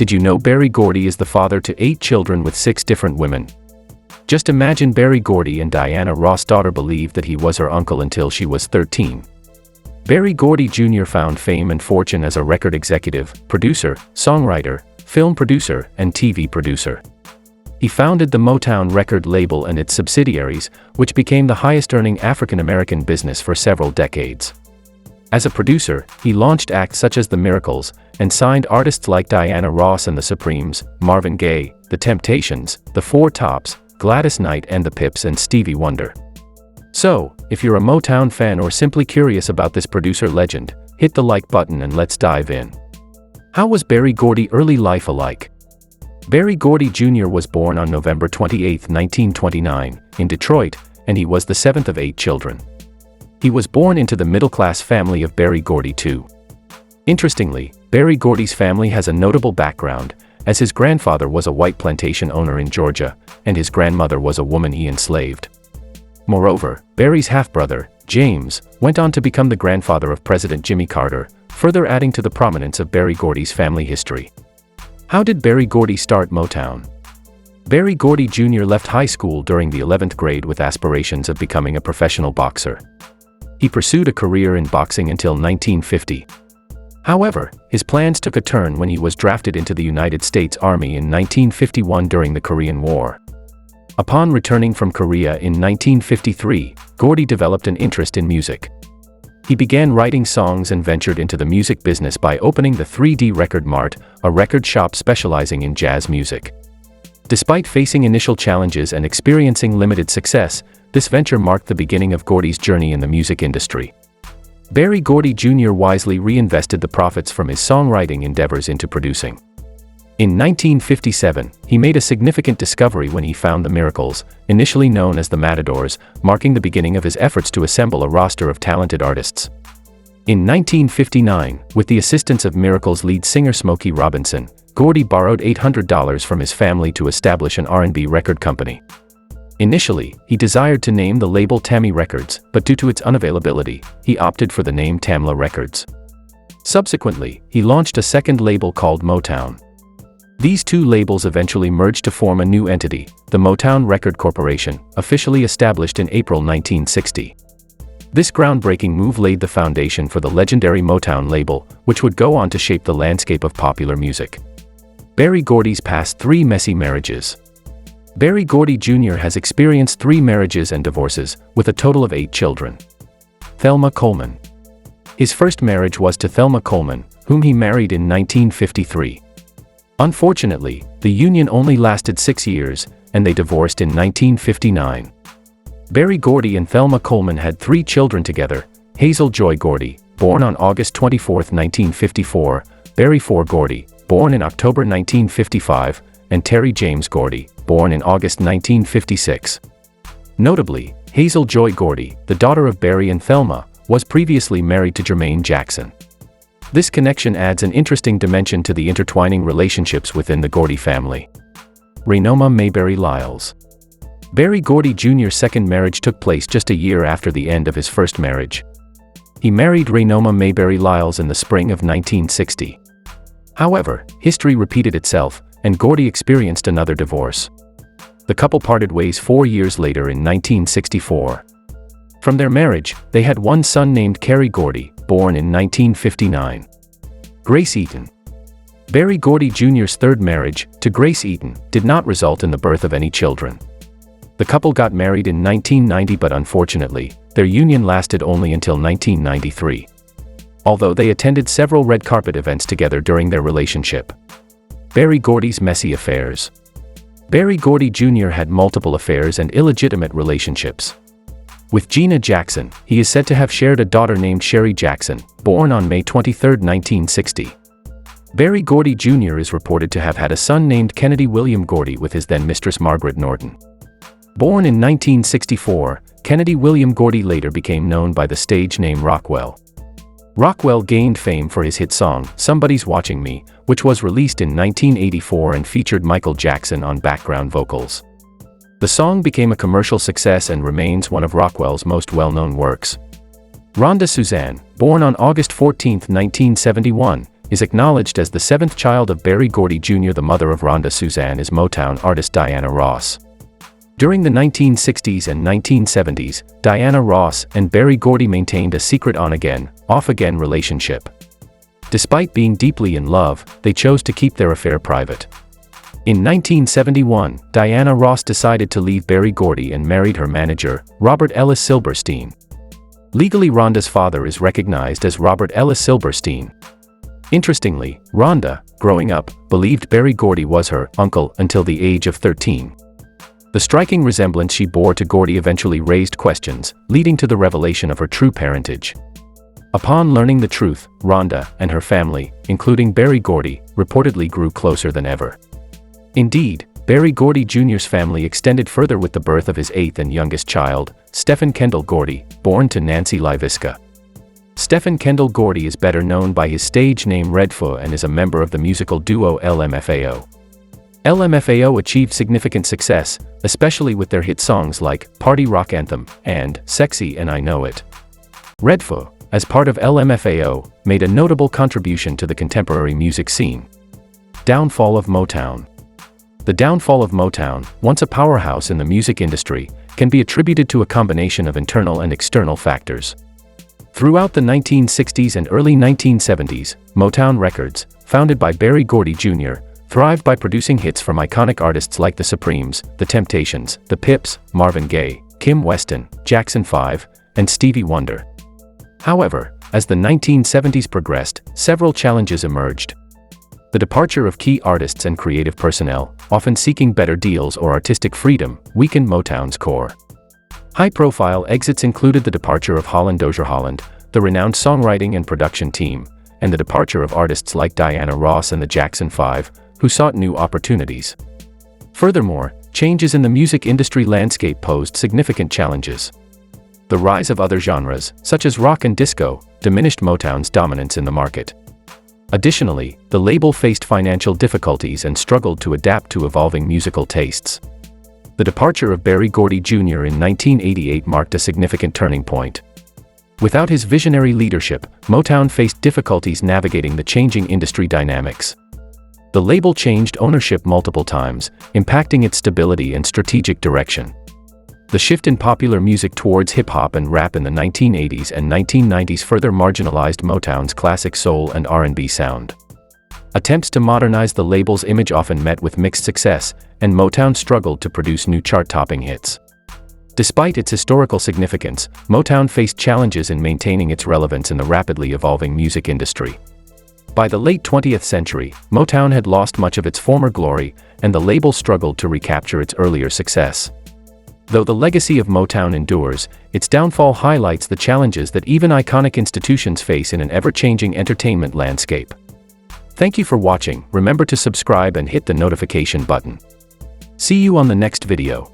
Did you know Berry Gordy is the father to 8 children with 6 different women? Just imagine Berry Gordy and Diana Ross' daughter believed that he was her uncle until she was 13. Berry Gordy Jr. found fame and fortune as a record executive, producer, songwriter, film producer, and TV producer. He founded the Motown record label and its subsidiaries, which became the highest-earning African-American business for several decades. As a producer, he launched acts such as The Miracles, and signed artists like Diana Ross and the Supremes, Marvin Gaye, The Temptations, The Four Tops, Gladys Knight and the Pips and Stevie Wonder. So, if you're a Motown fan or simply curious about this producer legend, hit the like button and let's dive in. How was Berry Gordy early life alike? Berry Gordy Jr. was born on November 28, 1929, in Detroit, and he was the 7th of 8 children. He was born into the middle-class family of Berry Gordy II. Interestingly, Berry Gordy's family has a notable background, as his grandfather was a white plantation owner in Georgia, and his grandmother was a woman he enslaved. Moreover, Berry's half-brother, James, went on to become the grandfather of President Jimmy Carter, further adding to the prominence of Berry Gordy's family history. How did Berry Gordy start Motown? Berry Gordy Jr. left high school during the 11th grade with aspirations of becoming a professional boxer. He pursued a career in boxing until 1950. However, his plans took a turn when he was drafted into the United States Army in 1951 during the Korean War. Upon returning from Korea in 1953, Gordy developed an interest in music. He began writing songs and ventured into the music business by opening the 3D Record Mart, a record shop specializing in jazz music. Despite facing initial challenges and experiencing limited success, this venture marked the beginning of Gordy's journey in the music industry. Berry Gordy Jr. wisely reinvested the profits from his songwriting endeavors into producing. In 1957, he made a significant discovery when he found The Miracles, initially known as the Matadors, marking the beginning of his efforts to assemble a roster of talented artists. In 1959, with the assistance of Miracles lead singer Smokey Robinson, Gordy borrowed $800 from his family to establish an R&B record company. Initially, he desired to name the label Tammy Records, but due to its unavailability, he opted for the name Tamla Records. Subsequently, he launched a second label called Motown. These two labels eventually merged to form a new entity, the Motown Record Corporation, officially established in April 1960. This groundbreaking move laid the foundation for the legendary Motown label, which would go on to shape the landscape of popular music. Berry Gordy's past 3 messy marriages. Berry Gordy Jr. has experienced 3 marriages and divorces, with a total of 8 children. Thelma Coleman. His first marriage was to Thelma Coleman, whom he married in 1953. Unfortunately, the union only lasted 6 years, and they divorced in 1959. Berry Gordy and Thelma Coleman had 3 children together: Hazel Joy Gordy, born on August 24, 1954, Berry 4 Gordy, born in October 1955, and Terry James Gordy, born in August 1956. Notably, Hazel Joy Gordy, the daughter of Berry and Thelma, was previously married to Jermaine Jackson. This connection adds an interesting dimension to the intertwining relationships within the Gordy family. Raynoma Mayberry Lyles. Berry Gordy Jr.'s second marriage took place just a year after the end of his first marriage. He married Raynoma Mayberry Lyles in the spring of 1960. However, history repeated itself, and Gordy experienced another divorce. The couple parted ways 4 years later in 1964. From their marriage, they had one son named Kerry Gordy, born in 1959. Grace Eaton. Berry Gordy Jr.'s third marriage, to Grace Eaton, did not result in the birth of any children. The couple got married in 1990, but unfortunately, their union lasted only until 1993. Although they attended several red carpet events together during their relationship. Berry Gordy's messy affairs. Berry Gordy Jr. had multiple affairs and illegitimate relationships. With Gina Jackson, he is said to have shared a daughter named Sherry Jackson, born on May 23, 1960. Berry Gordy Jr. is reported to have had a son named Kennedy William Gordy with his then-mistress Margaret Norton. Born in 1964, Kennedy William Gordy later became known by the stage name Rockwell. Rockwell gained fame for his hit song, Somebody's Watching Me, which was released in 1984 and featured Michael Jackson on background vocals. The song became a commercial success and remains one of Rockwell's most well-known works. Rhonda Suzanne, born on August 14, 1971, is acknowledged as the seventh child of Berry Gordy Jr. The mother of Rhonda Suzanne is Motown artist Diana Ross. During the 1960s and 1970s, Diana Ross and Berry Gordy maintained a secret on-again, off-again relationship. Despite being deeply in love, they chose to keep their affair private. In 1971, Diana Ross decided to leave Berry Gordy and married her manager, Robert Ellis Silberstein. Legally, Rhonda's father is recognized as Robert Ellis Silberstein. Interestingly, Rhonda, growing up, believed Berry Gordy was her uncle until the age of 13. The striking resemblance she bore to Gordy eventually raised questions, leading to the revelation of her true parentage. Upon learning the truth, Rhonda and her family, including Berry Gordy, reportedly grew closer than ever. Indeed, Berry Gordy Jr.'s family extended further with the birth of his eighth and youngest child, Stephen Kendall Gordy, born to Nancy Liviska. Stephen Kendall Gordy is better known by his stage name Redfoo and is a member of the musical duo LMFAO. LMFAO achieved significant success, especially with their hit songs like Party Rock Anthem and Sexy and I Know It. Redfoo, as part of LMFAO, made a notable contribution to the contemporary music scene. Downfall of Motown. The downfall of Motown, once a powerhouse in the music industry, can be attributed to a combination of internal and external factors. Throughout the 1960s and early 1970s, Motown Records, founded by Berry Gordy Jr., thrived by producing hits from iconic artists like The Supremes, The Temptations, The Pips, Marvin Gaye, Kim Weston, Jackson 5, and Stevie Wonder. However, as the 1970s progressed, several challenges emerged. The departure of key artists and creative personnel, often seeking better deals or artistic freedom, weakened Motown's core. High-profile exits included the departure of Holland Dozier Holland, the renowned songwriting and production team, and the departure of artists like Diana Ross and the Jackson 5, who sought new opportunities. Furthermore, changes in the music industry landscape posed significant challenges. The rise of other genres, such as rock and disco, diminished Motown's dominance in the market. Additionally, the label faced financial difficulties and struggled to adapt to evolving musical tastes. The departure of Berry Gordy Jr. in 1988 marked a significant turning point. Without his visionary leadership, Motown faced difficulties navigating the changing industry dynamics. The label changed ownership multiple times, impacting its stability and strategic direction. The shift in popular music towards hip-hop and rap in the 1980s and 1990s further marginalized Motown's classic soul and R&B sound. Attempts to modernize the label's image often met with mixed success, and Motown struggled to produce new chart-topping hits. Despite its historical significance, Motown faced challenges in maintaining its relevance in the rapidly evolving music industry. By the late 20th century, Motown had lost much of its former glory, and the label struggled to recapture its earlier success. Though the legacy of Motown endures, its downfall highlights the challenges that even iconic institutions face in an ever-changing entertainment landscape. Thank you for watching. Remember to subscribe and hit the notification button. See you on the next video.